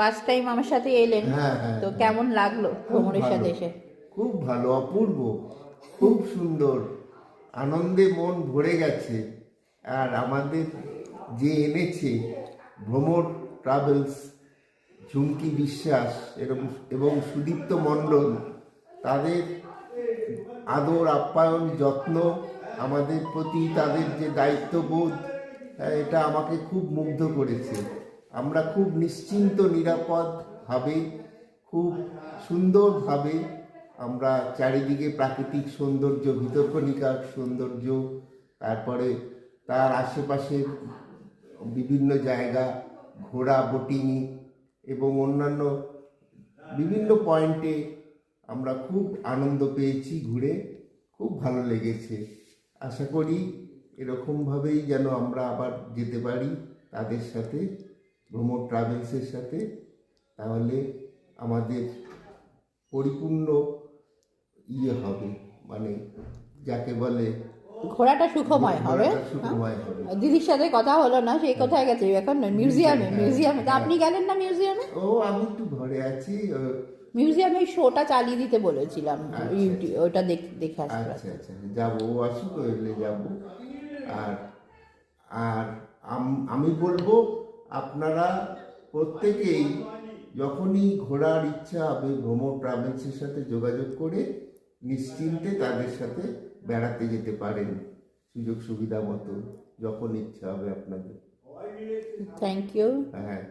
First time আমার সাথে এলেন, হ্যাঁ হ্যাঁ তো হ্যাঁ। কেমন লাগলো খুব ভ্রমণের ভালো, সাথে এসে? খুব ভালো, অপূর্ব, খুব সুন্দর, আনন্দে মন ভরে গেছে। আর আমাদের যে এনেছে ভ্রমর ট্রাভেলস, ঝুমকি বিশ্বাস এরকম এবং সুদীপ্ত মণ্ডল, তাদের আদর আপ্যায়ন যত্ন আমাদের প্রতি, তাদের যে দায়িত্ববোধ, এটা আমাকে খুব মুগ্ধ করেছে। আমরা খুব নিশ্চিন্ত নিরাপদভাবে, খুব সুন্দরভাবে আমরা চারিদিকে প্রাকৃতিক সৌন্দর্য, ভিতরকণিকার সৌন্দর্য, তারপরে তার আশেপাশের বিভিন্ন জায়গা ঘোড়া, বোটিং এবং অন্যান্য বিভিন্ন পয়েন্টে আমরা খুব আনন্দ পেয়েছি ঘুরে, খুব ভালো লেগেছে। আশা করি এরকমভাবেই যেন আমরা আবার যেতে পারি তাদের সাথে, ভ্রমণ ট্রাভেলসের সাথে। তাহলে আমাদের পরিপূর্ণ হবে, মানে যাকে বলে ঘোরাটা সুখময় হবে। ঘোরাটা সুখময় হবে। দিদির সাথে কথা হলো না, সেই কোথায় গেছে এখন? মিউজিয়ামে। মিউজিয়ামে তা আপনি গেলেন না মিউজিয়ামে? ও আমি একটু ঘরে আছি। মিউজিয়ামে ওই শোটা চালিয়ে দিতে বলেছিলাম, আচ্ছা ইউটিউব ওটা দেখে আসতে আচ্ছা আচ্ছা, যাবো, ও আসুক, এলে যাবো। আর আর আমি বলবো, আপনারা প্রত্যেকেই যখনই ঘোরার ইচ্ছা হবে ভ্রমণ ট্রাভেলসের সাথে যোগাযোগ করে নিশ্চিন্তে তাদের সাথে বেড়াতে যেতে পারেন, সুযোগ সুবিধা মতো, যখন ইচ্ছা হবে আপনাদের। Thank you. হ্যাঁ।